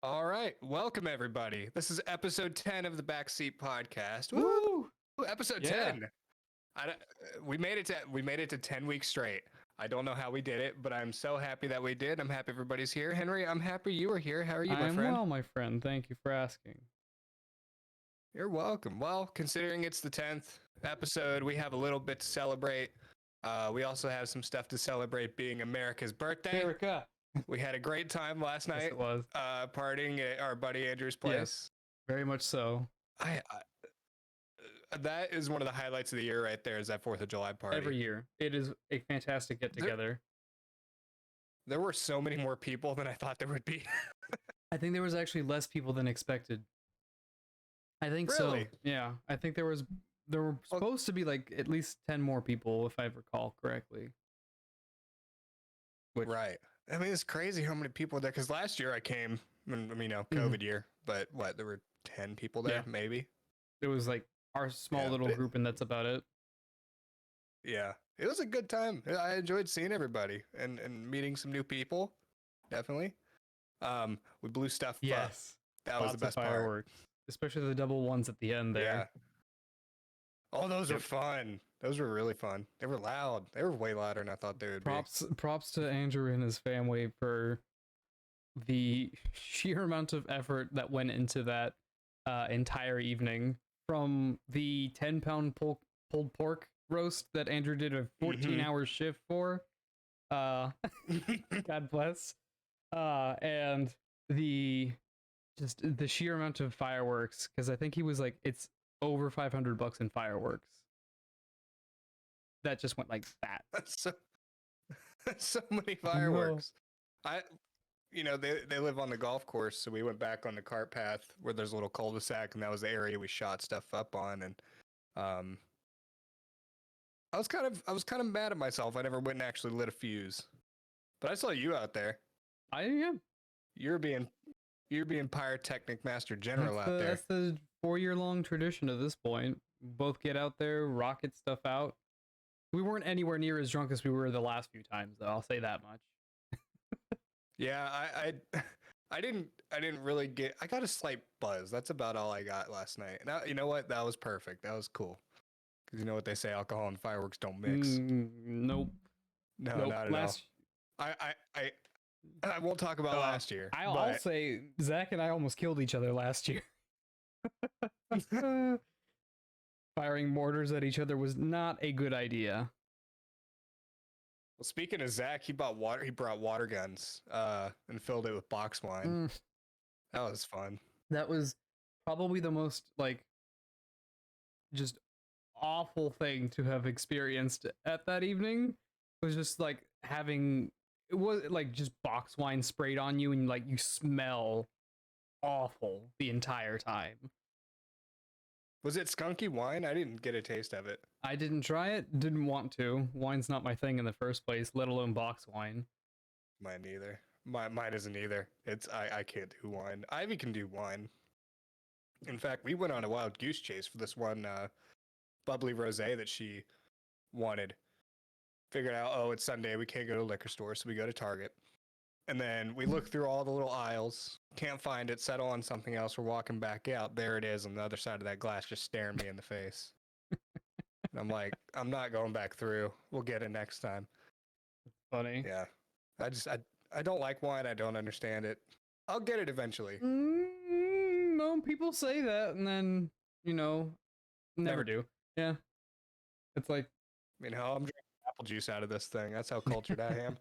All right, welcome everybody. This is episode 10 of the Backseat podcast. Woo! Episode Yeah. 10. We made it to 10 weeks straight. I don't know how we did it, but I'm so happy that we did. I'm happy everybody's here. Henry, I'm happy you were here. How are you, my I'm friend? well, my friend. Thank you for asking. You're welcome. Well, considering it's the 10th episode, we have a little bit to celebrate. We also have some stuff to celebrate being America's birthday. America. We had a great time last Yes, night, it was. partying at our buddy Andrew's place. Yes. Very much so. That is one of the highlights of the year right there, is that 4th of July party. Every year. It is a fantastic get together. There were so many more people than I thought there would be. I think there was actually less people than expected. I think Really? so. Yeah. I think there were supposed to be like at least 10 more people, if I recall correctly. Right. I mean, it's crazy how many people there, because last year I came, COVID year, but what, there were 10 people there, Yeah. maybe? It was like our small little group, and that's about it. Yeah. It was a good time. I enjoyed seeing everybody and meeting some new people. Definitely. We blew stuff up. Yes. That was the best part. Fireworks. Especially the double ones at the end there. Yeah. Oh, those were fun. Those were really fun. They were loud. They were way louder than I thought they would be. Props to Andrew and his family for the sheer amount of effort that went into that entire evening. From the 10-pound pulled pork roast that Andrew did a 14-hour shift for. God bless. And the sheer amount of fireworks, because I think he was like, it's over $500 in fireworks. That just went like that. So many fireworks. They live on the golf course, so we went back on the cart path where there's a little cul-de-sac, and that was the area we shot stuff up on. And I was kind of mad at myself. I never went and actually lit a fuse, but I saw you out there. I am. You're being pyrotechnic master general out there. That's the 4-year-long tradition at this point. Both get out there, rocket stuff out. We weren't anywhere near as drunk as we were the last few times, though. I'll say that much. Yeah, I didn't really get. I got a slight buzz. That's about all I got last night. And you know what? That was perfect. That was cool. Because you know what they say: alcohol and fireworks don't mix. Nope. No, not at all. I won't talk about last year. I'll say Zach and I almost killed each other last year. Firing mortars at each other was not a good idea. Well, speaking of Zach, he brought water guns and filled it with box wine. That was fun. That was probably the most just awful thing to have experienced at that evening. It was just like it was like just box wine sprayed on you, and like you smell awful the entire time. Was it skunky wine? I didn't get a taste of it. I didn't try it. Didn't want to. Wine's not my thing in the first place, let alone box wine. Mine neither. Mine isn't either. I can't do wine. Ivy can do wine. In fact, we went on a wild goose chase for this one bubbly rosé that she wanted. Figured out, it's Sunday, we can't go to a liquor store, so we go to Target. And then we look through all the little aisles, can't find it, settle on something else. We're walking back out. There it is on the other side of that glass, just staring me in the face. And I'm like, I'm not going back through. We'll get it next time. Funny. Yeah. I don't like wine. I don't understand it. I'll get it eventually. No, people say that, and then, never do. Yeah. It's like, I'm drinking apple juice out of this thing. That's how cultured I am.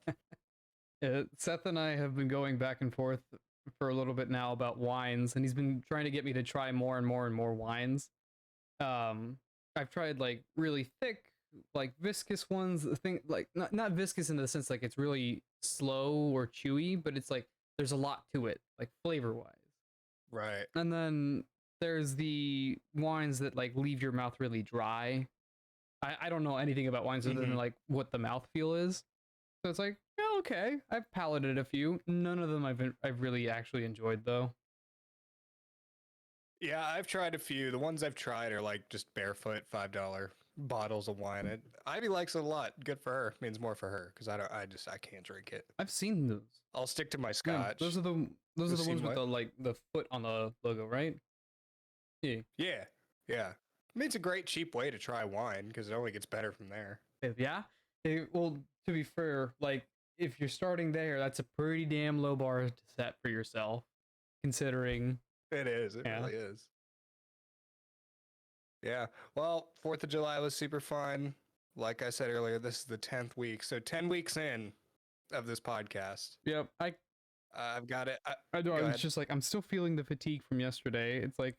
Yeah, Seth and I have been going back and forth for a little bit now about wines, and he's been trying to get me to try more and more and more wines. I've tried like really thick, like viscous ones. Like not viscous in the sense like it's really slow or chewy, but it's like there's a lot to it, like flavor wise. Right. And then there's the wines that like leave your mouth really dry. I don't know anything about wines other than like what the mouthfeel is. So it's like, yeah, okay. I've palated a few. None of them I've really actually enjoyed though. Yeah, I've tried a few. The ones I've tried are like just barefoot $5 bottles of wine. Ivy likes it a lot. Good for her. Means more for her because I can't drink it. I've seen those. I'll stick to my Yeah, scotch. those are the You've ones seen with what? the like the foot on the logo, right? Yeah. Yeah, yeah. I mean, it's a great cheap way to try wine because it only gets better from there. Yeah. Well, to be fair, like if you're starting there, that's a pretty damn low bar to set for yourself, considering. It is. It Yeah. really is. Yeah. Well, 4th of July was super fun. Like I said earlier, this is the 10th week. So 10 weeks in of this podcast. Yep. I've got it. I know. Go I was ahead. just like, I'm still feeling the fatigue from yesterday. It's like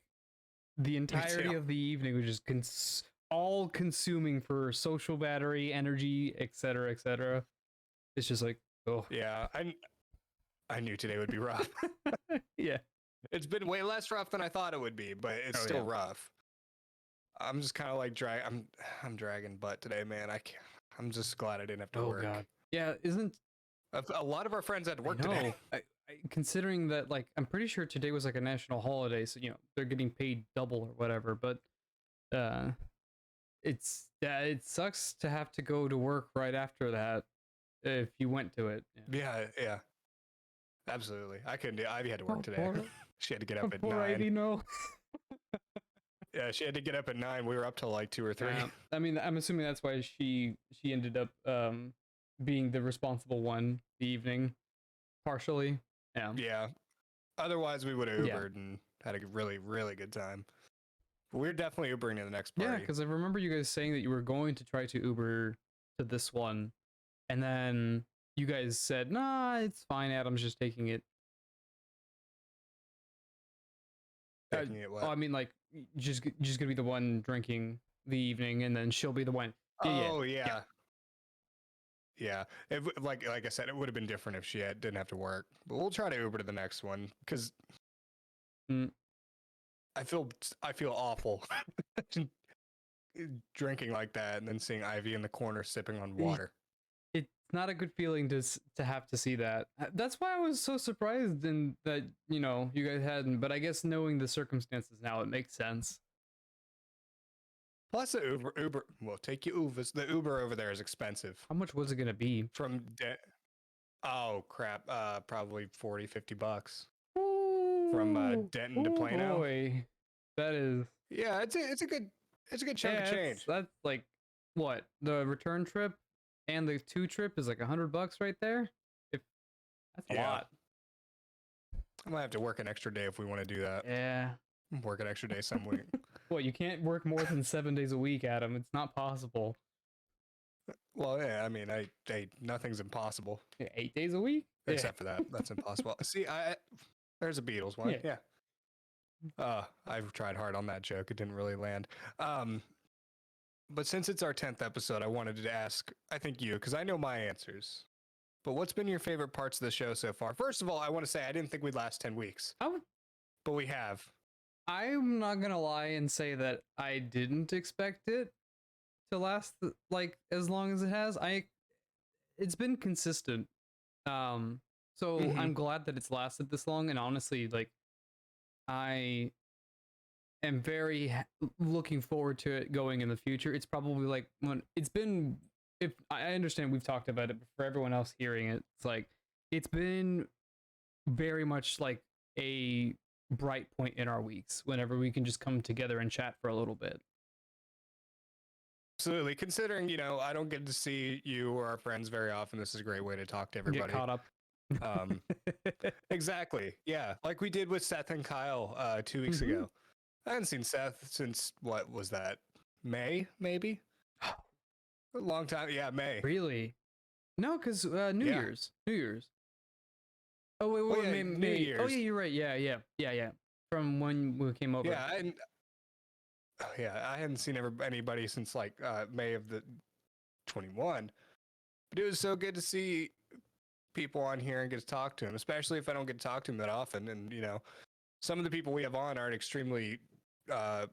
the entirety too. of the evening was just all consuming for social battery, energy, etc., etc. It's just like, oh Yeah. I knew today would be rough. yeah. It's been way less rough than I thought it would be, but it's Oh, still yeah. rough. I'm just kind of like I'm dragging butt today, man. I can't, I'm just glad I didn't have to Oh work. god. Yeah. Isn't A lot of our friends had to work I know. today. Considering that, like, I'm pretty sure today was like a national holiday, so they're getting paid double or whatever. But it sucks to have to go to work right after that if you went to it. Yeah, yeah. Absolutely. I couldn't do Ivy had to work Oh, today. poor- She had to get up at Poor 9. Ivy, no. Yeah, she had to get up at 9. We were up till like 2 or 3. Yeah. I mean, I'm assuming that's why she ended up being the responsible one the evening, partially. Yeah. Yeah. Otherwise, we would have Yeah. Ubered and had a really, really good time. But we're definitely Ubering to the next Yeah, party. because I remember you guys saying that you were going to try to Uber to this one, and then you guys said, "Nah, it's fine. Adam's just taking it." Taking it what? Oh, I mean, like, just gonna be the one drinking the evening, and then she'll be the one. Oh yeah. Yeah. Like I said, it would have been different if she didn't have to work. But we'll try to Uber to the next one because Mm. I feel awful drinking like that and then seeing Ivy in the corner sipping on water. It's not a good feeling to have to see that. That's why I was so surprised in that you guys hadn't. But I guess knowing the circumstances now, it makes sense. Plus the Uber well, take your Ubers. The Uber over there is expensive. How much was it gonna be? Oh crap, probably $40-$50 Ooh, from Denton to Plano. Boy, that is. Yeah, it's a good chunk of change. That's like what the return trip and the 2 trip is like $100 right there. If that's a Yeah. lot. I might have to work an extra day if we want to do that. Yeah. Work an extra day some week. Well, you can't work more than 7 days a week, Adam. It's not possible. Well, yeah, I mean, nothing's impossible 8 days a week? except for that. That's impossible. See, there's a Beatles one. Yeah. I've tried hard on that joke. It didn't really land. But since it's our 10th episode, I wanted to ask, I think you, because I know my answers. But what's been your favorite parts of the show so far? First of all, I want to say I didn't think we'd last 10 weeks, but we have. I'm not gonna lie and say that I didn't expect it to last like as long as it has. It's been consistent. So Mhm. I'm glad that it's lasted this long, and honestly, like I am very looking forward to it going in the future. It's probably like when it's been. If I understand, we've talked about it, but for everyone else hearing it, it's like it's been very much like a bright point in our weeks whenever we can just come together and chat for a little bit. Absolutely. Considering, I don't get to see you or our friends very often, this is a great way to talk to everybody. Get caught up. Exactly. Yeah. Like we did with Seth and Kyle 2 weeks Mhm. ago. I hadn't seen Seth since, what was that? May, maybe? A long time. Yeah, May. Really? No, because New Yeah. Year's. New Year's. Oh wait, Oh, yeah, May. New Oh Year's. yeah, you're right. Yeah. From when we came over. Yeah, I hadn't seen anybody since like May of the 21. But it was so good to see people on here and get to talk to them, especially if I don't get to talk to them that often. And some of the people we have on aren't extremely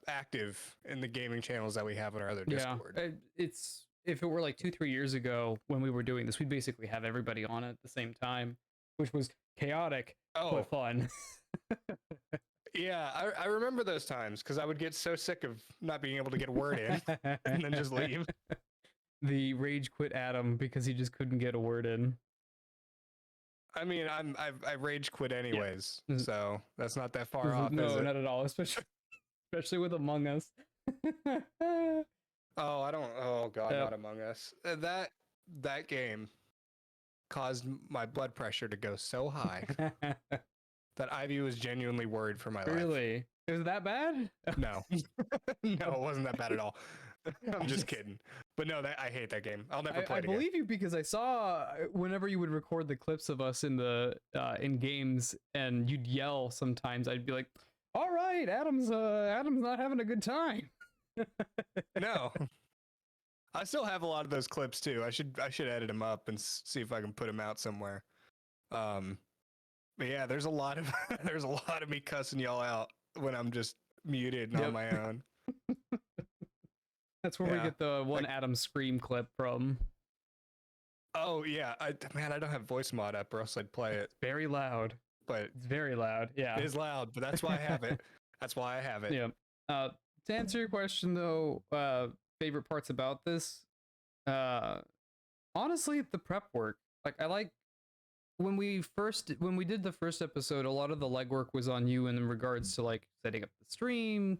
active in the gaming channels that we have on our other Discord. Yeah, it's if it were like 2-3 years ago when we were doing this, we'd basically have everybody on at the same time, which was chaotic Oh, but fun. Yeah, I remember those times because I would get so sick of not being able to get a word in and then just leave. The rage quit Adam because he just couldn't get a word in. I mean, I rage quit anyways, Yeah. so that's not that far off, No, is it? not at all. Especially with Among Us. Oh, I don't. Oh God, Yep. not Among Us. That game caused my blood pressure to go so high that Ivy was genuinely worried for my life. Really? It was that bad? No, no, it wasn't that bad at all. I'm just kidding. But no, I hate that game. I'll never play I it again. believe you because I saw whenever you would record the clips of us in the in games and you'd yell sometimes, I'd be like, "All right, Adam's not having a good time." No, I still have a lot of those clips too. I should edit them up and see if I can put them out somewhere. But yeah, there's a lot of there's a lot of me cussing y'all out when I'm just muted and on my own. That's where we get the one Adam scream clip from. Oh yeah, man, I don't have voice mod up, or else I'd play it. Very loud, but it's very loud. Yeah, it is loud, but that's why I have it. That's why I have it. Yeah. To answer your question though, favorite parts about this, honestly, the prep work. Like I like when we did the first episode, a lot of the legwork was on you in regards to like setting up the stream,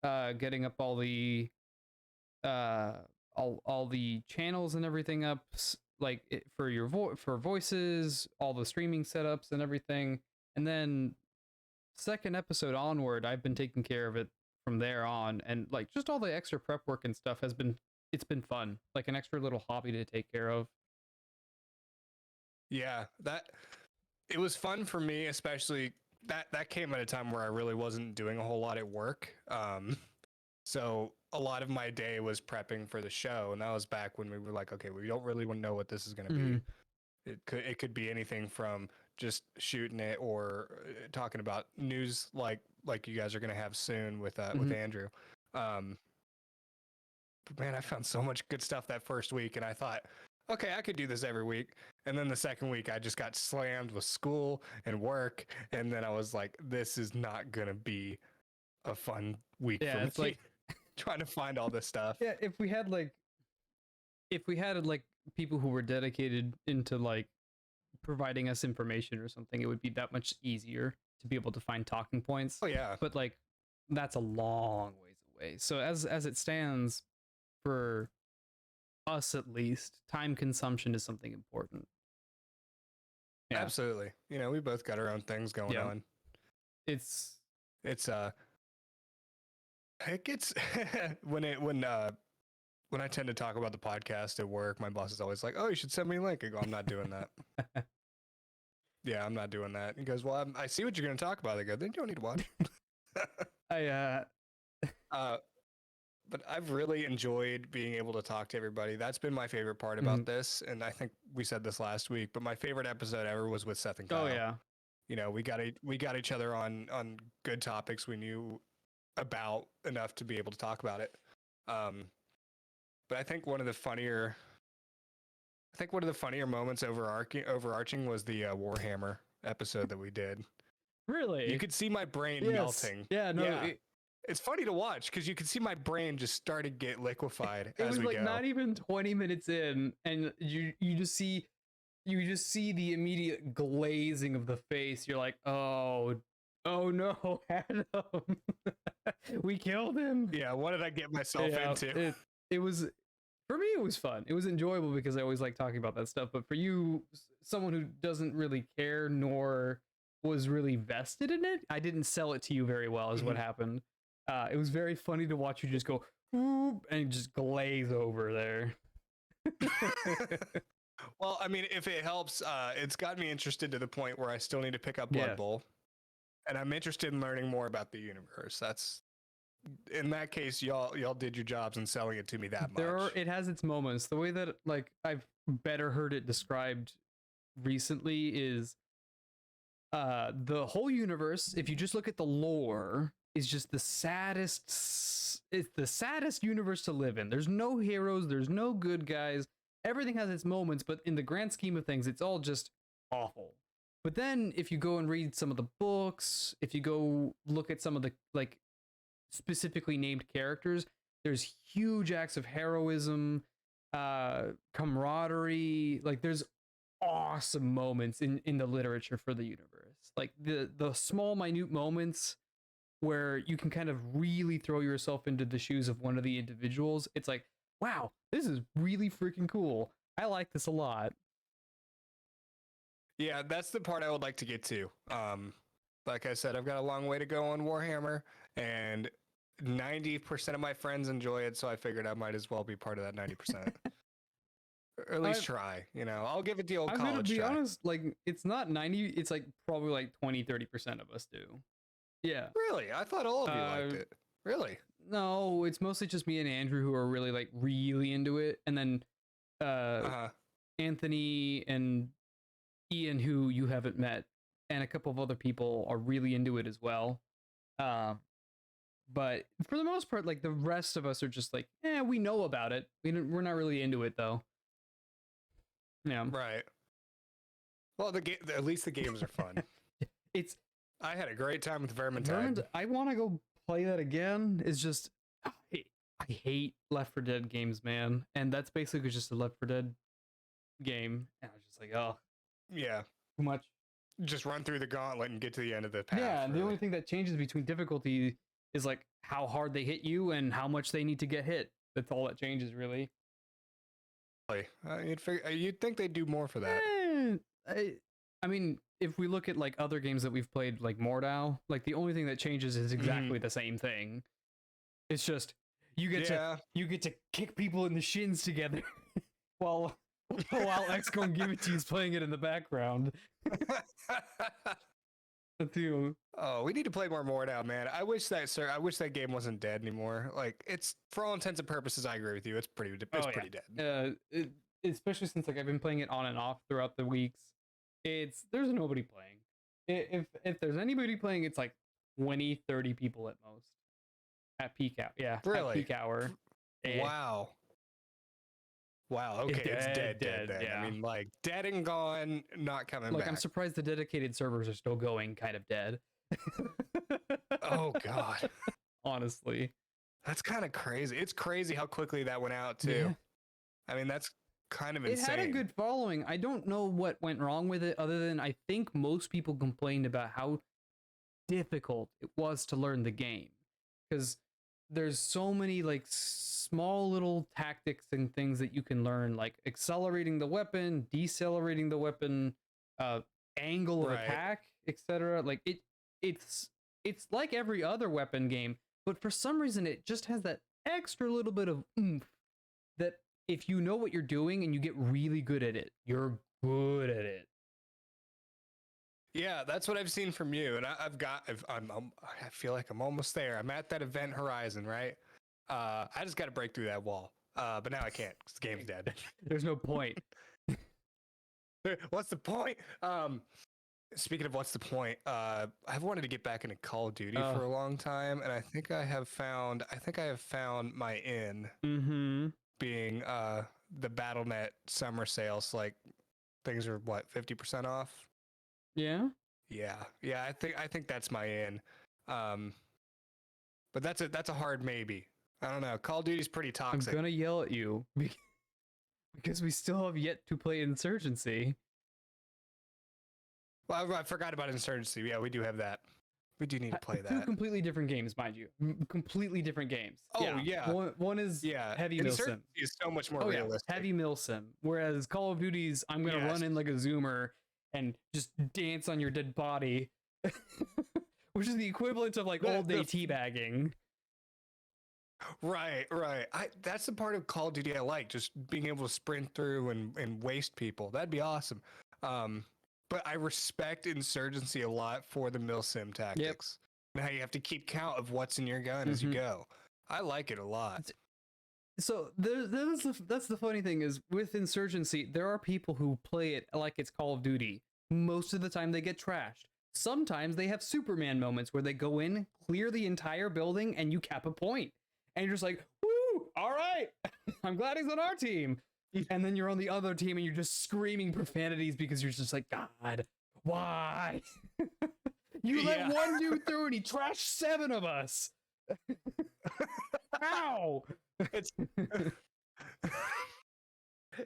getting up all the all the channels and everything up, like for your for voices, all the streaming setups and everything. And then second episode onward, I've been taking care of it from there on, and like just all the extra prep work and stuff it's been fun, like an extra little hobby to take care of. Yeah, it was fun for me, especially that came at a time where I really wasn't doing a whole lot at work. So a lot of my day was prepping for the show, and that was back when we were like, okay, we don't really want to know what this is going to be. It could be anything from just shooting it or talking about news like you guys are going to have soon with Andrew. But man, I found so much good stuff that first week, and I thought, okay, I could do this every week. And then the second week, I just got slammed with school and work, and then I was like, this is not going to be a fun week for me. It's like trying to find all this stuff. Yeah, if we had people who were dedicated into like providing us information or something, it would be that much easier to be able to find talking points. Oh yeah. But like that's a long ways away. So as it stands, for us at least, time consumption is something important. Yeah. Absolutely. You know, we both got our own things going on. It gets when I tend to talk about the podcast at work, my boss is always like, "Oh, you should send me a link." I go, "I'm not doing that." Yeah, I'm not doing that. He goes, "Well, I see what you're going to talk about." I go, "Then you don't need to watch." But I've really enjoyed being able to talk to everybody. That's been my favorite part about this, and I think we said this last week, but my favorite episode ever was with Seth and Kyle. Oh yeah. You know, we got each other on good topics we knew about enough to be able to talk about it. But I think one of the funnier moments overarching was the Warhammer episode that we did. Really? You could see my brain melting. Yeah, no. Yeah. It's funny to watch because you can see my brain just start to get liquefied as we go. It was like go. Not even 20 minutes in, and you just see the immediate glazing of the face. You're like, oh no, Adam, we killed him. Yeah, what did I get myself into? It was, for me, it was fun. It was enjoyable because I always like talking about that stuff. But for you, someone who doesn't really care nor was really vested in it, I didn't sell it to you very well, is what happened. It was very funny to watch you just go and just glaze over there. Well, I mean, if it helps, it's got me interested to the point where I still need to pick up Blood Bowl, and I'm interested in learning more about the universe. That's, in that case, y'all did your jobs in selling it to me that much. It has its moments. The way that like I've better heard it described recently is the whole universe, if you just look at the lore, is just the saddest. It's the saddest universe to live in. There's no heroes, there's no good guys. Everything has its moments, but in the grand scheme of things, it's all just awful. But then if you go and read some of the books, if you go look at some of the like specifically named characters, there's huge acts of heroism, camaraderie. Like there's awesome moments in the literature for the universe. Like the small minute moments where you can kind of really throw yourself into the shoes of one of the individuals. It's like, wow, this is really freaking cool. I like this a lot. Yeah, that's the part I would like to get to. Like I said, I've got a long way to go on Warhammer, and 90% of my friends enjoy it, so I figured I might as well be part of that 90%. Or at least try, I'll give it the old I'm college gonna be try. honest, like it's not 90, it's like probably like 20-30% of us do. Yeah. Really? I thought all of you liked it. Really? No, it's mostly just me and Andrew who are really into it, and then Anthony and Ian, who you haven't met, and a couple of other people are really into it as well. But for the most part, like the rest of us are just like, we know about it. We're not really into it though. Yeah. Right. Well, at least the games are fun. I had a great time with Vermintide. I want to go play that again. It's just I hate Left 4 Dead games, man, and that's basically just a Left 4 Dead game. And I was just like, oh, yeah, too much. Just run through the gauntlet and get to the end of the path. Yeah, and the only thing that changes between difficulty is like how hard they hit you and how much they need to get hit. That's all that changes, really. You'd think they'd do more for that. I mean, if we look at like other games that we've played, like Mordau, like the only thing that changes is exactly the same thing. It's just you get to kick people in the shins together while XCOM Give It To You is playing it in the background. Oh, we need to play more Mordau, man. I wish that game wasn't dead anymore. Like, it's for all intents and purposes, I agree with you. It's pretty dead. Especially since like I've been playing it on and off throughout the weeks. There's nobody playing. If there's anybody playing, it's like 20-30 people at most at peak hour. Yeah, really? At peak hour. Wow. Okay, it's dead. Yeah. I mean, like dead and gone, not coming back. I'm surprised the dedicated servers are still going, kind of dead. Oh God. Honestly, that's kind of crazy. It's crazy how quickly that went out too. Yeah. I mean, that's kind of insane. It had a good following. I don't know what went wrong with it, other than I think most people complained about how difficult it was to learn the game, because there's so many like small little tactics and things that you can learn, like accelerating the weapon, decelerating the weapon, angle of attack, etc. Like it's like every other weapon game, but for some reason it just has that extra little bit of oomph that if you know what you're doing and you get really good at it, you're good at it. Yeah, that's what I've seen from you, and I feel like I'm almost there. I'm at that event horizon, right? I just got to break through that wall, but now I can't because the game's dead. There's no point. What's the point? Speaking of what's the point, I've wanted to get back into Call of Duty for a long time, and I think I have found my in. Being the BattleNet summer sales, like things are 50% off. Yeah. I think that's my in. But that's a hard maybe. I don't know. Call of Duty's pretty toxic. I'm gonna yell at you because we still have yet to play Insurgency. Well, I forgot about Insurgency. Yeah, we do have that. We do need to play that. Two completely different games, mind you. Completely different games. Oh, yeah. One is heavy milsim. Is so much more realistic. Heavy milsim. Whereas Call of Duty's, I'm going to run in like a zoomer and just dance on your dead body, which is the equivalent of like all-day teabagging. Right. That's the part of Call of Duty I like, just being able to sprint through and waste people. That'd be awesome. But I respect Insurgency a lot for the milsim tactics. Yep. Now you have to keep count of what's in your gun as you go. I like it a lot. So that's the funny thing is with Insurgency, there are people who play it like it's Call of Duty. Most of the time they get trashed. Sometimes they have Superman moments where they go in, clear the entire building, and you cap a point. And you're just like, woo, all right, I'm glad he's on our team. And then you're on the other team and you're just screaming profanities because you're just like, God, Why? You let one dude through and he trashed 7 of us. Ow! It's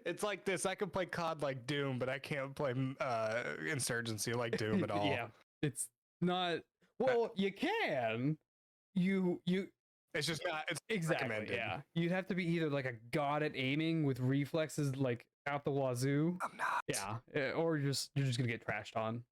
it's like this. I can play COD like Doom, but I can't play Insurgency like Doom at all. Yeah, it's not. Well, you can. You. It's just not. It's Exactly. recommended. Yeah, you'd have to be either like a god at aiming with reflexes like out the wazoo. I'm not. Yeah, or you're just gonna get trashed on.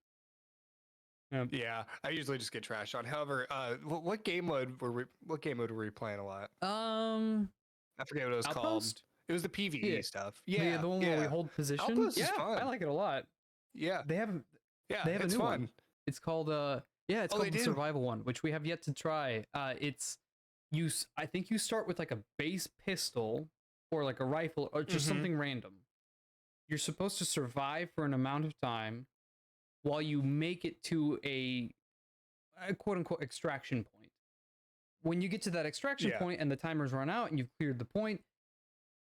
Yeah, I usually just get trashed on. However, what game mode were we playing a lot? I forget what it was called. Outpost? It was the PvE stuff. Yeah, Yeah, the one where we hold position. Outpost is Yeah, fun. I like it a lot. Yeah, They have yeah, a it's new fun. one. It's called it's Oh, called they the do? survival one, which we have yet to try. I think you start with like a base pistol or like a rifle or just something random. You're supposed to survive for an amount of time while you make it to a quote unquote extraction point. When you get to that extraction point and the timer's run out and you've cleared the point,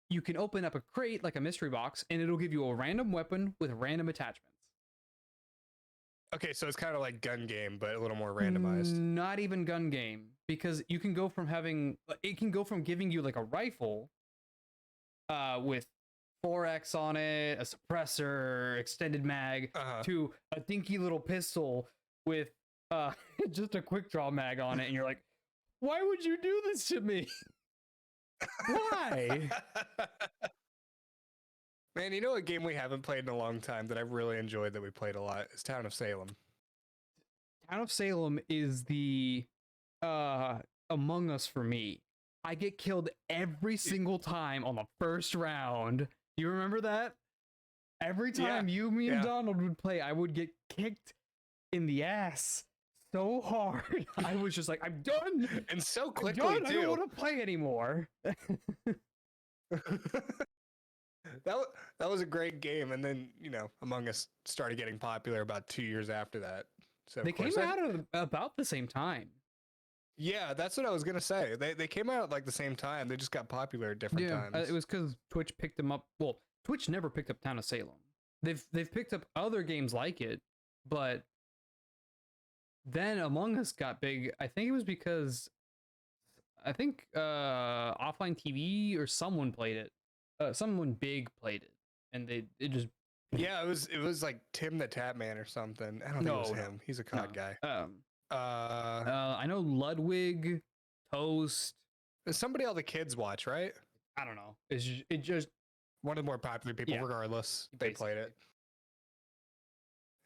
you can open up a crate like a mystery box and it'll give you a random weapon with random attachments. Okay, so it's kind of like gun game, but a little more randomized. Not even gun game, because you can go from giving you like a rifle with 4x on it, a suppressor, extended mag, to a dinky little pistol with just a quick draw mag on it, and you're like, why would you do this to me? Why? Man, you know a game we haven't played in a long time that I really enjoyed that we played a lot is Town of Salem. Town of Salem is the Among Us for me. I get killed every single time on the first round. You remember that? Every time me and Donald would play, I would get kicked in the ass so hard. I was just like, I'm done. And so quickly, too. too. I don't want to play anymore. That was a great game, and then Among Us started getting popular about 2 years after that. So they came out at about the same time. Yeah, that's what I was gonna say. They came out at like the same time. They just got popular at different times. It was because Twitch picked them up. Well, Twitch never picked up Town of Salem. They've picked up other games like it, but then Among Us got big. I think it was because Offline TV or someone played it. Someone big played it, and it just it was like Tim the Tapman or something. I don't think it was him. He's a COD guy. I know Ludwig, Toast. Somebody all the kids watch, right? I don't know. It just one of the more popular people, regardless. They played it.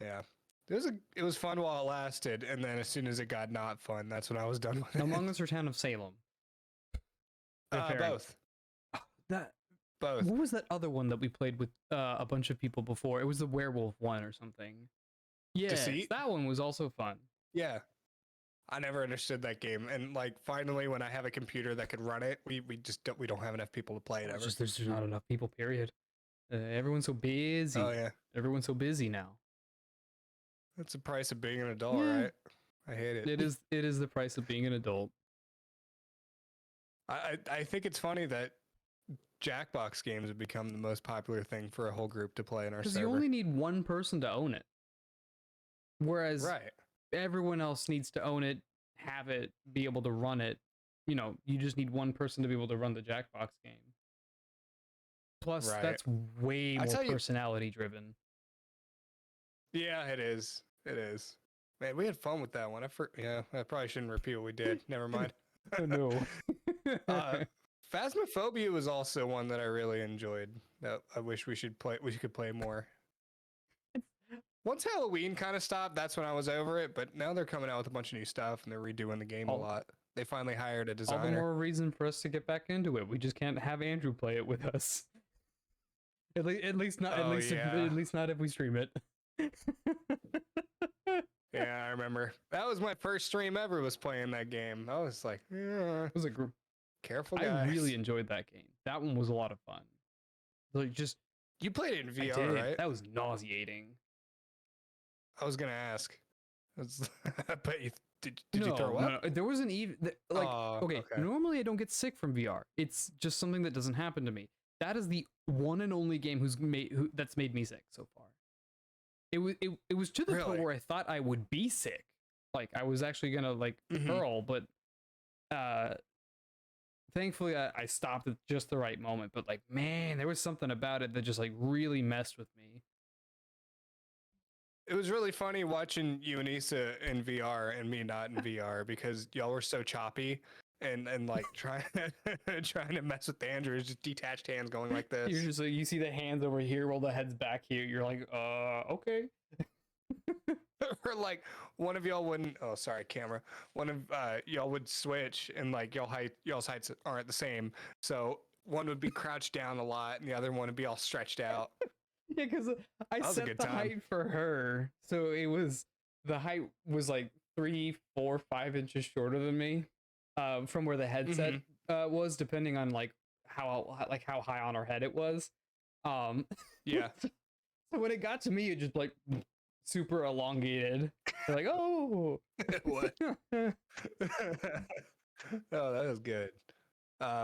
Yeah. It was fun while it lasted, and then as soon as it got not fun, that's when I was done with it. Among Us or Town of Salem? Both. Both. What was that other one that we played with a bunch of people before? It was the werewolf one or something. Yeah, Deceit? that one was also fun. Yeah. I never understood that game, and like finally, when I have a computer that could run it, we don't have enough people to play it ever. There's not enough people. Period. Everyone's so busy. Oh yeah. Everyone's so busy now. That's the price of being an adult, right? I hate it. It is the price of being an adult. I think it's funny that Jackbox games have become the most popular thing for a whole group to play in our server. Because you only need one person to own it. Whereas everyone else needs to own it, have it, be able to run it. You just need one person to be able to run the Jackbox game. Plus, that's way more personality driven. Yeah, it is. It is. Man, we had fun with that one. I probably shouldn't repeat what we did. Never mind. Oh, no. Phasmophobia was also one that I really enjoyed. That I wish we could play more. Once Halloween kind of stopped, that's when I was over it. But now they're coming out with a bunch of new stuff and they're redoing the game a lot. They finally hired a designer. All the more reason for us to get back into it. We just can't have Andrew play it with us. At least not if we stream it. Yeah, I remember. That was my first stream ever, was playing that game. I was like, it was a group. Careful, guys. I really enjoyed that game. That one was a lot of fun. Like, you played it in VR, right? That was nauseating. I was gonna ask. But did you throw up? No, there wasn't even okay. Normally I don't get sick from VR. It's just something that doesn't happen to me. That is the one and only game that's made me sick so far. it was to the point Really? where I thought I would be sick. Like I was actually gonna like Mhm. hurl, but uh thankfully I stopped at just the right moment. But like man, there was something about it that just like really messed with me. It was really funny watching you and Issa in VR and me not in VR because y'all were so choppy and like trying trying to mess with Andrews, just detached hands going like You're this. just like you see the hands over here while the head's back here. You're like, okay. Or like one of y'all wouldn't. Oh, sorry, camera. One of y'all would switch, and like y'all's heights aren't the same. So one would be crouched down a lot, and the other one would be all stretched out. Yeah, because I That was a set good the time. height for her, so the height was like 3, 4, 5 inches shorter than me, from where the headset Mhm. was, depending on like how high on her head it was. Um, Yeah. so when it got to me, it just like super elongated. You're like, oh, What? Oh, that was good.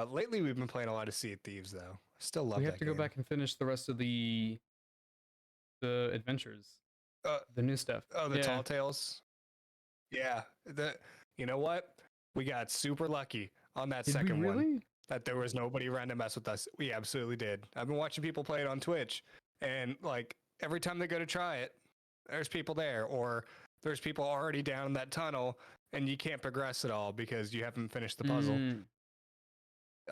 Lately we've been playing a lot of Sea of Thieves though. Still love we have that to go game. back and finish the rest of the adventures, Uh, the new stuff. oh, the Yeah, Tall Tales. Yeah. You know what? We got super lucky on that did we second one really? that there was nobody around to mess with us. We absolutely did. I've been watching people play it on Twitch, and like every time they go to try it, there's people there, or there's people already down in that tunnel, and you can't progress at all because you haven't finished the puzzle. Mm.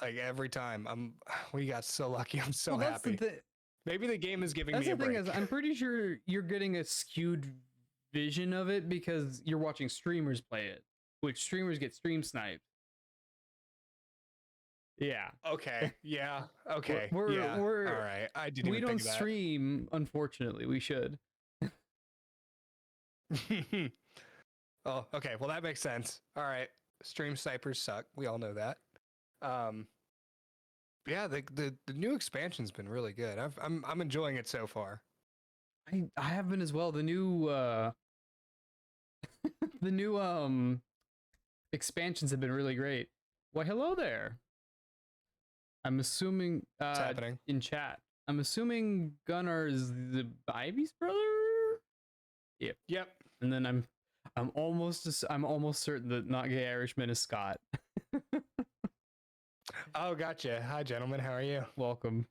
Like every time, we got so lucky. I'm so Well, that's the happy. thing. Maybe the game is giving That's me the a thing break. is, I'm pretty sure you're getting a skewed vision of it because you're watching streamers play it, which streamers get stream sniped. Yeah, Okay. Yeah. we're Okay. we're, Yeah. we're All right. I didn't we even don't think of that. stream. Unfortunately, we should. Oh, okay. Well, that makes sense. All right. Stream snipers suck. We all know that. Um, yeah, the new expansion's been really good. I'm enjoying it so far. I have been as well. The new the new expansions have been really great. Why, hello there. I'm assuming What's happening? in chat. I'm assuming Gunnar is the Ivy's brother. Yep. Yep. And then I'm almost certain that not gay Irishman is Scott. Oh, gotcha. Hi, gentlemen. How are you? Welcome.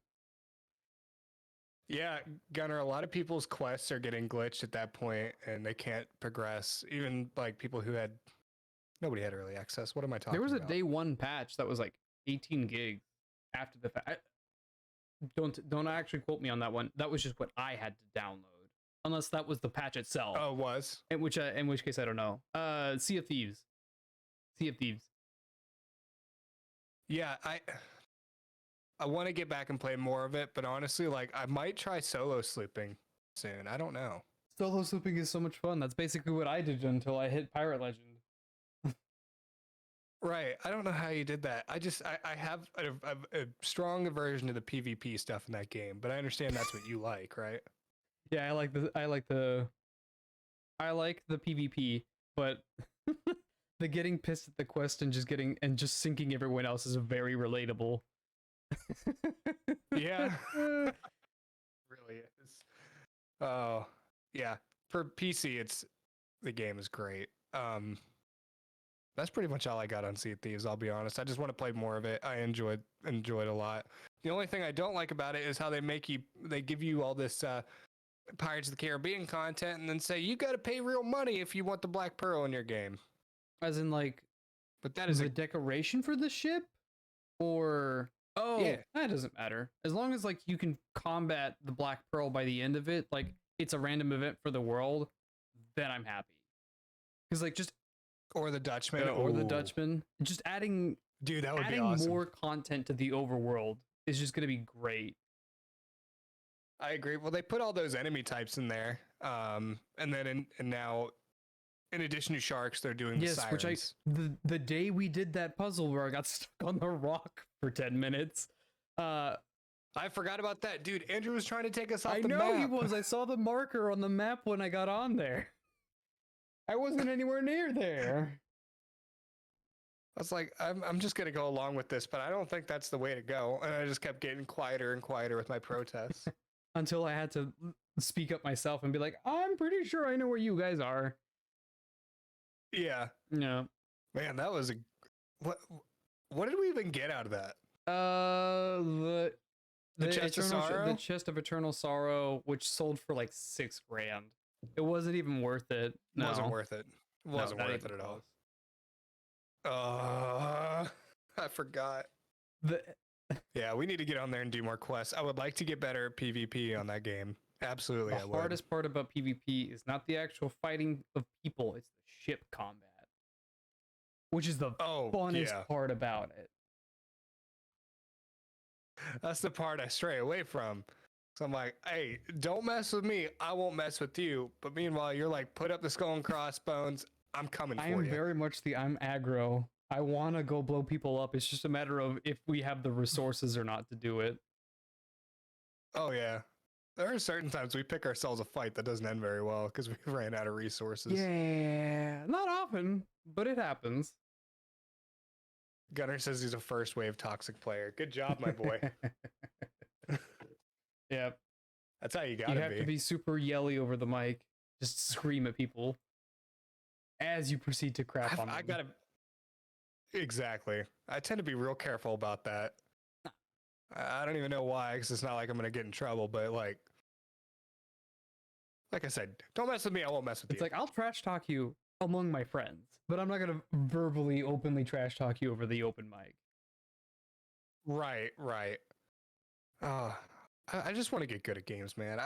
Yeah, Gunnar. A lot of people's quests are getting glitched at that point, and they can't progress. Even like people who had nobody had early access. What am I talking There was a about? day one patch that was like 18 gigs after the fact. Don't actually quote me on that one. That was just what I had to download, unless that was the patch itself. Oh, it was. In which case I don't know. Sea of Thieves. Sea of Thieves. Yeah, I want to get back and play more of it, but honestly, like I might try solo sleeping soon. I don't know. Solo swooping is so much fun. That's basically what I did until I hit Pirate Legend. Right. I don't know how you did that. I have a strong aversion to the PvP stuff in that game, but I understand that's what you like, right? Yeah, I like the PvP, but the getting pissed at the quest and just sinking everyone else is very relatable. Yeah. Really is. Oh, yeah. For PC, the game is great. That's pretty much all I got on Sea of Thieves, I'll be honest. I just want to play more of it. I enjoyed a lot. The only thing I don't like about it is how they give you all this Pirates of the Caribbean content and then say you got to pay real money if you want the Black Pearl in your game. As in like But that is the decoration for the ship, or yeah. that doesn't matter as long as like you can combat the Black Pearl by the end of it. Like it's a random event for the world, then I'm happy. Because like just Or the Dutchman. or the Ooh. Dutchman, just adding Dude, that would be awesome. more content to the overworld is just gonna be great. I agree. Well, they put all those enemy types in there, and then and now, in addition to sharks, they're doing the sirens. Which the day we did that puzzle where I got stuck on the rock for 10 minutes. I forgot about that, dude. Andrew was trying to take us off I the map. know he was. I saw the marker on the map when I got on there. I wasn't anywhere near there. I was like, I'm just gonna go along with this, but I don't think that's the way to go. And I just kept getting quieter and quieter with my protests. until I had to speak up myself and be like, I'm pretty sure I know where you guys are. Yeah. Yeah. Man, that was a what did we even get out of that? The Chest of eternal, Sorrow? the chest of eternal sorrow, which sold for like $6 grand. It wasn't even worth it. No. Wasn't worth it. Wasn't not worth even it at all. close. I forgot. The Yeah, we need to get on there and do more quests. I would like to get better at PvP on that game. Absolutely, the hardest part about PvP is not the actual fighting of people, it's the ship combat, which is the funnest part about it. That's the part I stray away from. So I'm like, hey, don't mess with me. I won't mess with you. But meanwhile, you're like, put up the skull and crossbones. I'm coming for you. I'm very much I'm aggro. I want to go blow people up. It's just a matter of if we have the resources or not to do it. Oh, yeah. There are certain times we pick ourselves a fight that doesn't end very well because we ran out of resources. Yeah, not often, but it happens. Gunner says he's a first wave toxic player. Good job, my boy. Yep. That's how you gotta be. You have to be super yelly over the mic. Just scream at people as you proceed to crap on them. I gotta... Exactly. I tend to be real careful about that. I don't even know why, because it's not like I'm gonna get in trouble, but like I said, don't mess with me, I won't mess with you. It's like, I'll trash talk you among my friends, but I'm not gonna verbally, openly trash talk you over the open mic. Right. I just want to get good at games, man.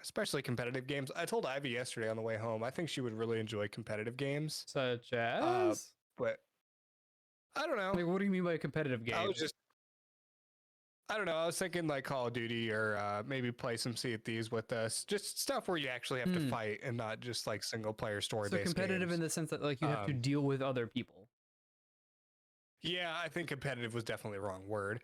Especially competitive games. I told Ivy yesterday on the way home, I think she would really enjoy competitive games. Such as? But I don't know. Like, what do you mean by a competitive game? I don't know. I was thinking like Call of Duty or maybe play some Sea of Thieves with us. Just stuff where you actually have to fight and not just like single player story based. So competitive games. In the sense that like you have to deal with other people. Yeah, I think competitive was definitely the wrong word.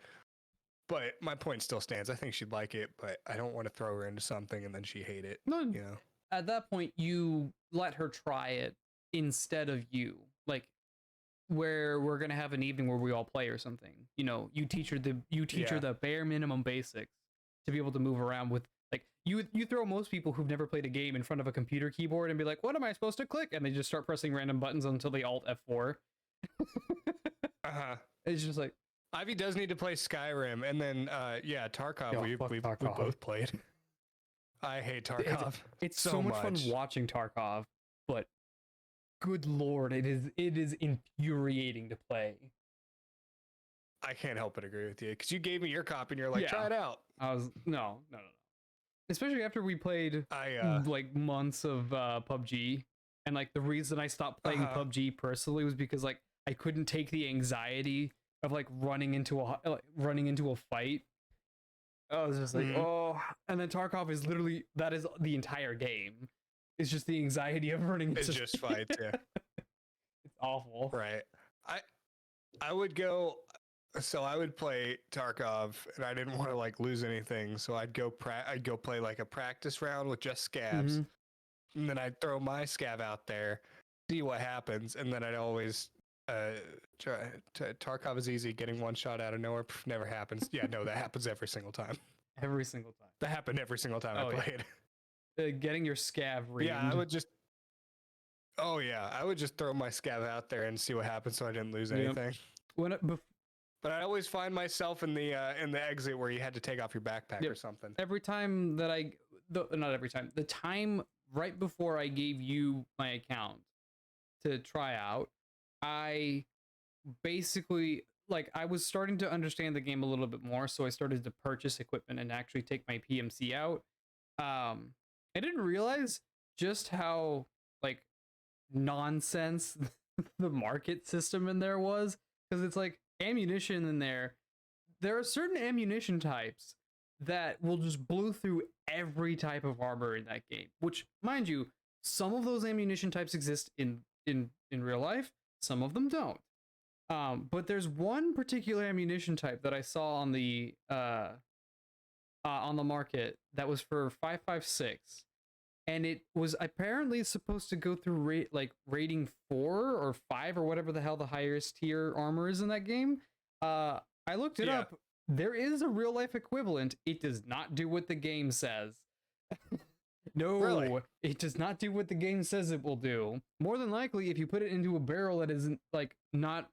But my point still stands. I think she'd like it, but I don't want to throw her into something and then she hate it. No, you know. At that point, you let her try it instead of you. Like, where we're gonna have an evening where we all play or something. You know, you teach her the bare minimum basics to be able to move around with. Like, you throw most people who've never played a game in front of a computer keyboard and be like, "What am I supposed to click?" And they just start pressing random buttons until they alt F4. It's just like. Ivy does need to play Skyrim, and then Tarkov. We both played. I hate Tarkov. It's so much fun watching Tarkov, but good lord, it is infuriating to play. I can't help but agree with you because you gave me your copy and you're like, try it out. I was no. Especially after we played like months of PUBG, and like the reason I stopped playing PUBG personally was because like I couldn't take the anxiety of like running into a fight. I was just like, and then Tarkov is literally that is the entire game. It's just the anxiety of running into just fights, yeah. It's awful. Right. I would go so I would play Tarkov and I didn't want to like lose anything, so I'd go play like a practice round with just scavs. And then I'd throw my scav out there, see what happens, and then I'd always Tarkov is easy, getting one shot out of nowhere never happens. Yeah, no, that happens every single time. Every single time. That happened every single time I played. Getting your scav reamed. Yeah, I would just throw my scav out there and see what happens so I didn't lose anything. But I always find myself in the exit where you had to take off your backpack or something. Every time that not every time. The time right before I gave you my account to try out, I basically like I was starting to understand the game a little bit more, so I started to purchase equipment and actually take my PMC out. I didn't realize just how like nonsense the market system in there was, because it's like ammunition in there. There are certain ammunition types that will just blow through every type of armor in that game, which, mind you, some of those ammunition types exist in real life. Some of them don't. But there's one particular ammunition type that I saw on the market that was for 5.56, and it was apparently supposed to go through rating 4 or 5 or whatever the hell the highest tier armor is in that game. I looked it up. there is a real life equivalent. It does not do what the game says. No, Really? it does not do what the game says it will do. More than likely, if you put it into a barrel that isn't like not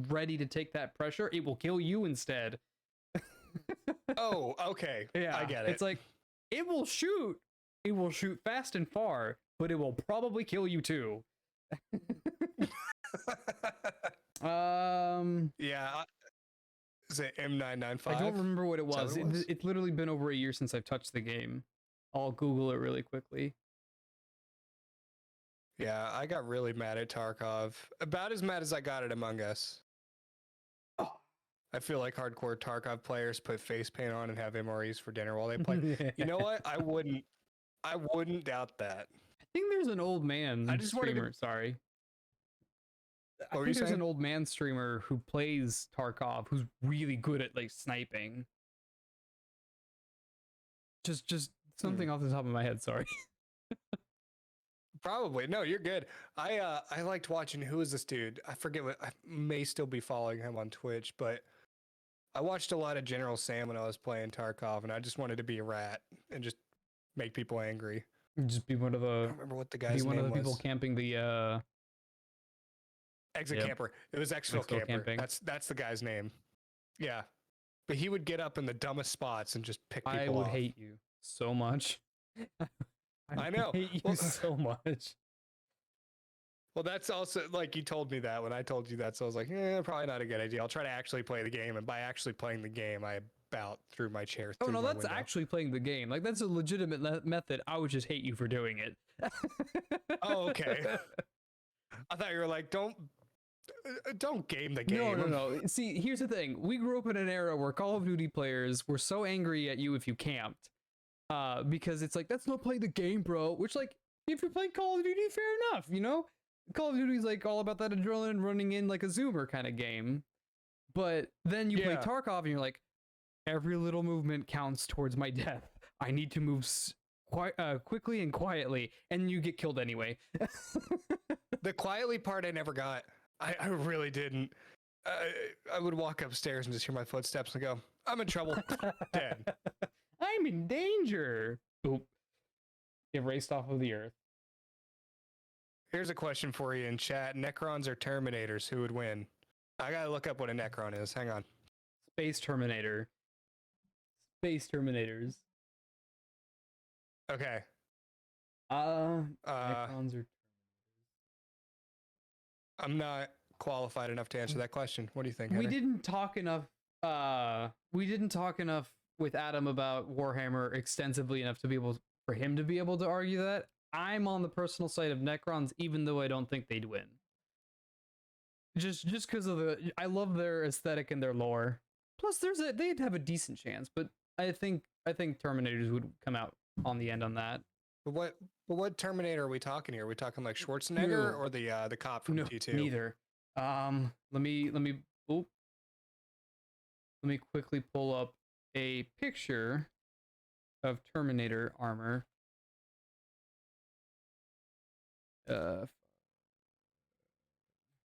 ready to take that pressure, it will kill you instead. Oh, okay. Yeah, I get it. It's like it will shoot. It will shoot fast and far, but it will probably kill you too. Yeah. Is it M995? I don't remember what it Is that was. what it was? It's literally been over a year since I've touched the game. I'll Google it really quickly. Yeah, I got really mad at Tarkov. About as mad as I got at Among Us. Oh. I feel like hardcore Tarkov players put face paint on and have MREs for dinner while they play. You know what? I wouldn't doubt that. I think there's an old man I just wanted to- streamer. Sorry. I What were think you there's saying? an old man streamer who plays Tarkov who's really good at like sniping. Just something off the top of my head. Sorry. Probably. No, you're good. I liked watching, who is this dude? I forget what, I may still be following him on Twitch, but I watched a lot of General Sam when I was playing Tarkov, and I just wanted to be a rat and just make people angry. Just be one of I the don't remember what the guy's one of name the people was. camping the Exit Yep. camper. It was Exfil Exfil camper. camping. That's the guy's name. Yeah. But he would get up in the dumbest spots and just pick people I would off. hate you so much. I know. Hate you Well- so much. Well, that's also like you told me that when I told you that, so I was like, probably not a good idea. I'll try to actually play the game, and by actually playing the game, I about threw my chair Oh through no, my that's window. actually playing the game. Like that's a legitimate method. I would just hate you for doing it. Oh, okay. I thought you were like, don't game the game. No. See, here's the thing. We grew up in an era where Call of Duty players were so angry at you if you camped. Because it's like, that's not playing the game, bro. Which, like, if you're playing Call of Duty, fair enough, you know? Call of Duty is like all about that adrenaline running in like a zoomer kind of game. But then you play Yeah. Tarkov and you're like, every little movement counts towards my death. I need to move quickly and quietly, and you get killed anyway. The quietly part I never got. I really didn't. I would walk upstairs and just hear my footsteps and go, I'm in trouble. Dead. I'm in danger. Boop. Erased off of the earth. Here's a question for you in chat. Necrons or Terminators? Who would win? I gotta look up what a Necron is. Hang on. Space Terminator. Space Terminators. Okay. Necrons are. I'm not qualified enough to answer that question. What do you think, We Henry? didn't talk enough. We didn't talk enough with Adam about Warhammer extensively enough to be able for him to be able to argue that. I'm on the personal side of Necrons, even though I don't think they'd win. Just because of I love their aesthetic and their lore. Plus, they'd have a decent chance, but I think Terminators would come out on the end on that. But what Terminator are we talking here? Are we talking like Schwarzenegger No. or the cop from No, T2? neither. Let me quickly pull up a picture of Terminator armor.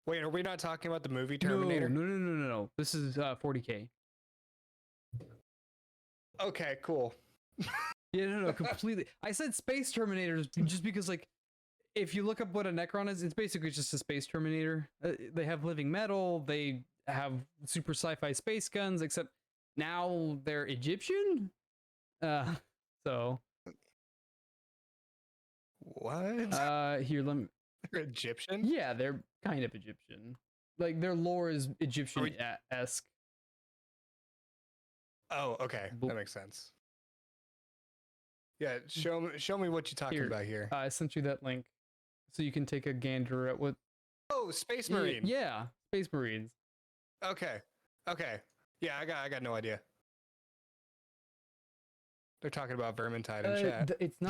Wait, are we not talking about the movie Terminator? No. This is 40K. Okay, cool. Yeah, no, completely. I said space Terminators just because, like, if you look up what a Necron is, it's basically just a space Terminator. They have living metal. They have super sci-fi space guns, except now they're Egyptian. So. What? Here, let me. They're Egyptian? Yeah, they're kind of Egyptian. Like their lore is Egyptian-esque. Oh, okay. Boop. That makes sense. Yeah, show me what you're talking about here. I sent you that link, so you can take a gander at what. Oh, Space Marine. Yeah, Space Marines. Okay. Yeah, I got no idea. They're talking about Vermintide in chat. It's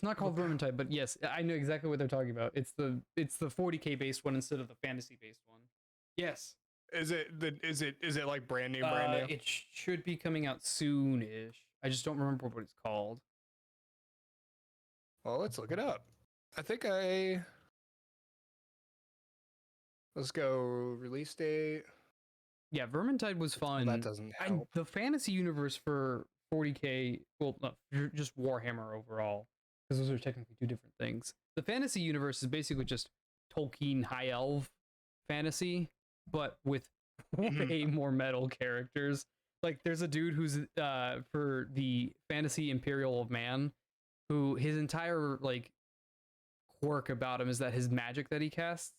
not called Vermintide, but yes, I know exactly what they're talking about. It's the 40K based one instead of the fantasy based one. Yes. Is it like brand new? It should be coming out soon-ish. I just don't remember what it's called. Well, let's look it up. Let's go release date. Yeah, Vermintide was fun. Well, that doesn't And help. the fantasy universe for 40K, well, no, just Warhammer overall, because those are technically two different things. The fantasy universe is basically just Tolkien high elf fantasy, but with way more metal characters. Like, there's a dude who's for the fantasy Imperial of Man, who his entire like quirk about him is that his magic that he casts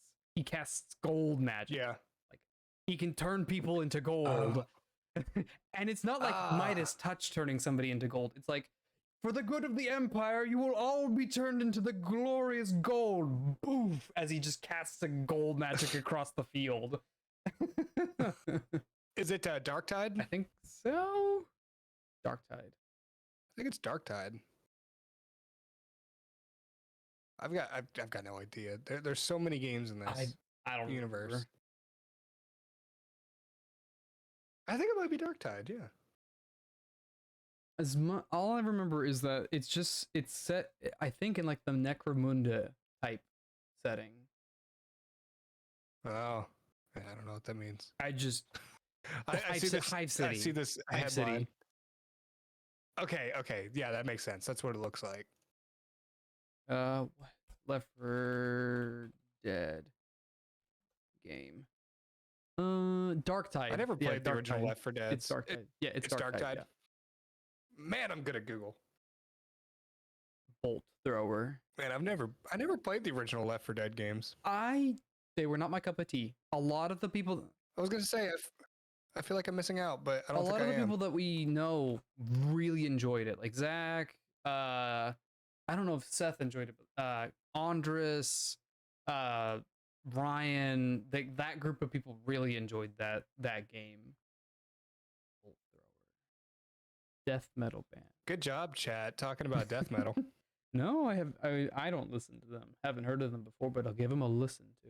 gold magic. Yeah. Like, he can turn people into gold. And it's not like Midas touch turning somebody into gold. It's like, for the good of the Empire, you will all be turned into the glorious gold. Boof! As he just casts a gold magic across the field. Is it Darktide? I think so. Darktide. I think it's Darktide. I've got no idea. There's so many games in this I don't universe. remember. I think it might be Darktide. Yeah. All I remember is that it's set, I think, in like the Necromunda type setting. Oh, I don't know what that means. I see this. Hive City. I see this Hive headline. City. Okay, yeah, that makes sense. That's what it looks like. Left 4 Dead game. Darktide. I never played the original Left 4 Dead. It's Darktide. It's Darktide. Yeah. Man, I'm good at Google. Bolt thrower. Man, I never played the original Left 4 Dead games. They were not my cup of tea. A lot of the people. I was gonna say I feel like I'm missing out, but I don't think I am. A lot of the people that we know really enjoyed it. Like Zach. I don't know if Seth enjoyed it, but Andres, Ryan, that group of people really enjoyed that game. Bolt thrower. Death metal band. Good job, chat, talking about death metal. No, I don't listen to them. Haven't heard of them before, but I'll give them a listen to.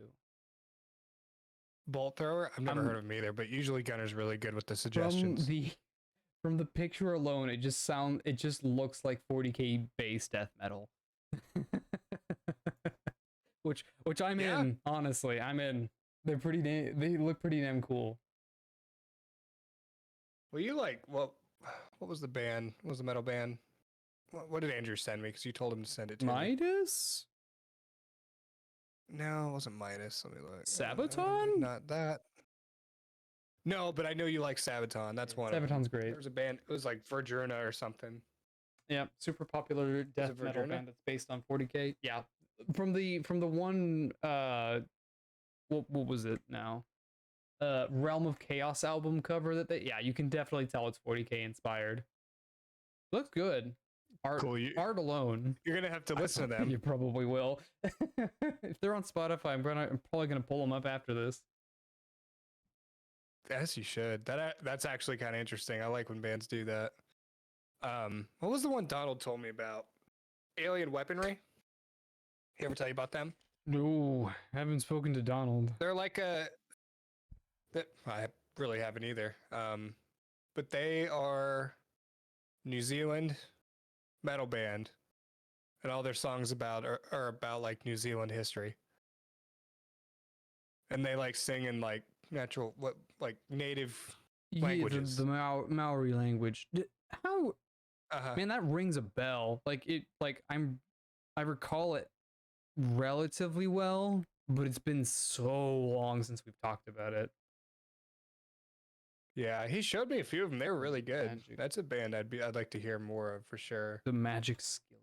Bolt thrower? I've never heard of them either, but usually Gunner's really good with the suggestions. From the picture alone, it just looks like 40K base death metal. which I'm in, honestly. I'm in. They look pretty damn cool. Well, what was the band? What was the metal band? What did Andrew send me? Because you told him to send it to me. Midas? No, it wasn't Midas. Let me look. Sabaton? Not that. No, but I know you like Sabaton. That's one. Sabaton's great. There was a band. It was like Verdurna or something. Yeah, super popular death metal band that's based on 40K. Yeah, from the one what was it now? Realm of Chaos album cover you can definitely tell it's 40K inspired. Looks good. Art alone. You're gonna have to listen to them. You probably will. If they're on Spotify, I'm probably gonna pull them up after this. Yes, you should. That's actually kind of interesting. I like when bands do that. What was the one Donald told me about? Alien Weaponry. He ever tell you about them? No, I haven't spoken to Donald. They're like I really haven't either. But they are New Zealand metal band, and all their songs are about like New Zealand history. And they like sing in like natural native languages. The Maori language. How man, that rings a bell. I recall it relatively well, but it's been so long since we've talked about it. Yeah, he showed me a few of them. They were really good. Magic. That's a band I'd like to hear more of for sure. The Magic Skillet.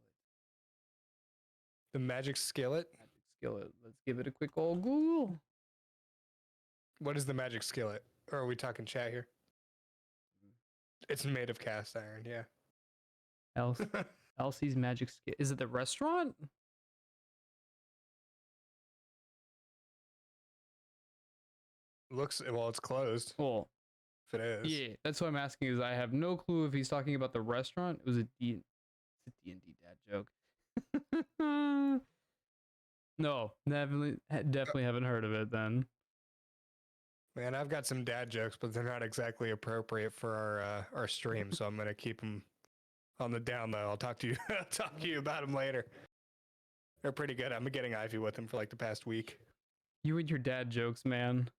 The Magic Skillet? Magic Skillet. Let's give it a quick old Google. What is the Magic Skillet? Or are we talking chat here? It's made of cast iron, yeah. Elsie's Magic Skillet. Is it the restaurant? It's closed. Well, if it is. Yeah, that's what I'm asking. Is I have no clue if he's talking about the restaurant. It was it's a D&D dad joke. No, definitely haven't heard of it then. Man, I've got some dad jokes, but they're not exactly appropriate for our stream, so I'm gonna keep them on the down low. I'll talk to you about them later. They're pretty good. I'm getting Ivy with them for like the past week. You and your dad jokes, man.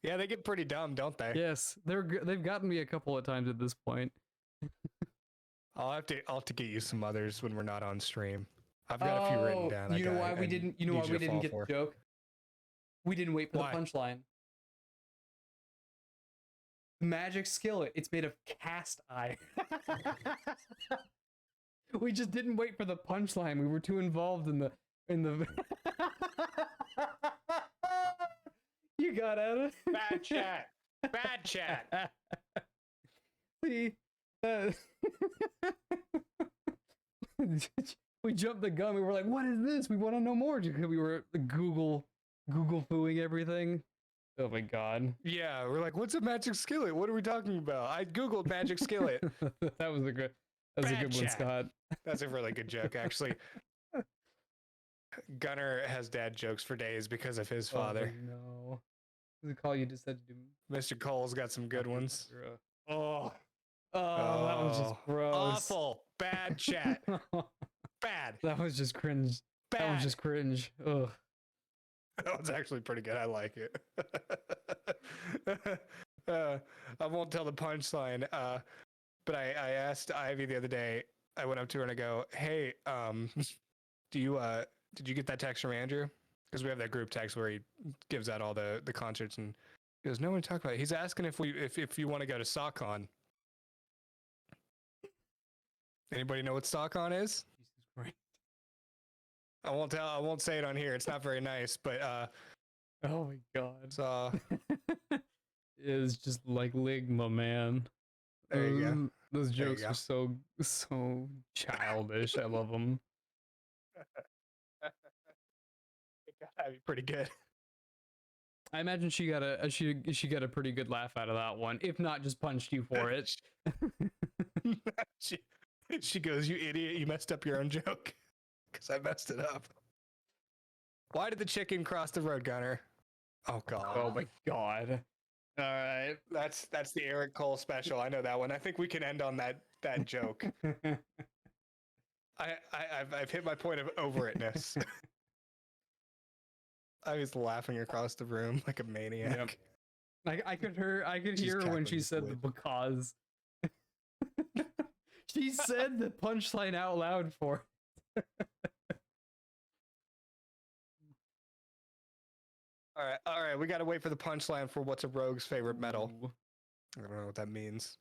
Yeah, they get pretty dumb, don't they? Yes, they've gotten me a couple of times at this point. I'll have to get you some others when we're not on stream. I've got a few written down. You know why we didn't? You know why we didn't get the joke? We didn't wait for the punchline. Magic skillet. It's made of cast iron. We just didn't wait for the punchline. We were too involved in the. You got at it. Bad chat. Bad chat. See, we jumped the gun. We were like, "What is this? We want to know more." Because we were Google fooing everything. Oh my god. Yeah, we're like, "What's a magic skillet? What are we talking about?" I googled magic skillet. That was a good one, Scott. That's a really good joke, actually. Gunner has dad jokes for days because of his father. Oh, no. The call you just said to do. Mr. Cole's got some good ones. Oh, that was just gross. Awful. Bad chat. Bad. That was just cringe. Bad. That was just cringe. Ugh. That was actually pretty good. I like it. I won't tell the punchline. But I asked Ivy the other day. I went up to her and I go, "Hey, did you get that text from Andrew? Because we have that group text where he gives out all the concerts, and he goes, no one talk about it. He's asking if you want to go to SockCon. Anybody know what SockCon is? Jesus Christ. I won't say it on here. It's not very nice, but oh my god. So it's just like Ligma, man. There you go. Those jokes are so childish. I love them. That'd be pretty good. I imagine she got a pretty good laugh out of that one, if not just punched you for it. she goes, "You idiot! You messed up your own joke because I messed it up." Why did the chicken cross the road, Gunner? Oh god! Oh my god! All right, that's the Eric Cole special. I know that one. I think we can end on that joke. I've hit my point of over itness. I was laughing across the room like a maniac. Yep. I could hear her when she said the because. She said the punchline out loud for it. All right. We got to wait for the punchline for what's a rogue's favorite metal. Ooh. I don't know what that means.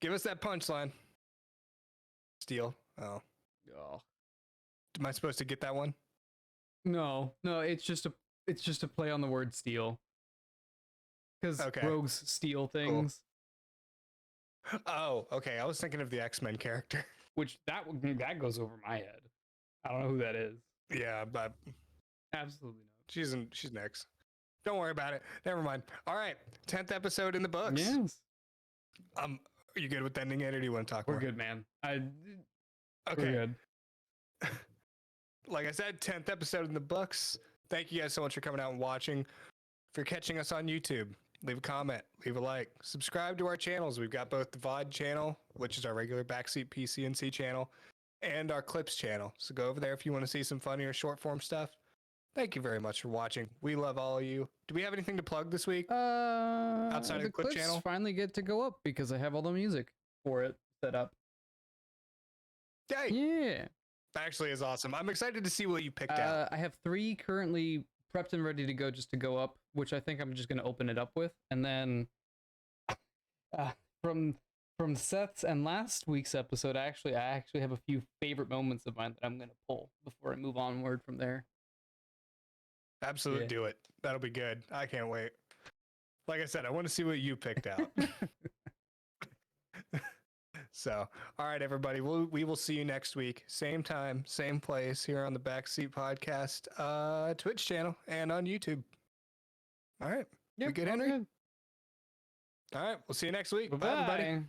Give us that punchline. Steel. Oh. Am I supposed to get that one? No, it's just a play on the word steal. Because rogues steal things. Cool. Oh, okay. I was thinking of the X-Men character. Which that goes over my head. I don't know who that is. Yeah, but absolutely not. She's next. Don't worry about it. Never mind. All right, 10th episode in the books. Yes. Are you good with ending it, or do you want to talk more? We're good, man. Okay. We're good. Like I said, 10th episode in the books. Thank you guys so much for coming out and watching. If you're catching us on YouTube, leave a comment, leave a like, subscribe to our channels. We've got both the VOD channel, which is our regular Backseat PCNC channel, and our Clips channel. So go over there if you want to see some funnier short form stuff. Thank you very much for watching. We love all of you. Do we have anything to plug this week? Outside of the Clip channel? Finally get to go up because I have all the music for it set up. Yay! Yeah. Actually is awesome. I'm excited to see what you picked out. I have 3 currently prepped and ready to go just to go up, which I think I'm just going to open it up with. And then from Seth's and last week's episode, I actually have a few favorite moments of mine that I'm going to pull before I move onward from there. Absolutely. Do it. That'll be good. I can't wait. Like I said, I want to see what you picked out. So, all right, everybody. We will see you next week. Same time, same place here on the Backseat Podcast Twitch channel and on YouTube. All right. Yep, we good, Henry? Good. All right. We'll see you next week. Bye, everybody.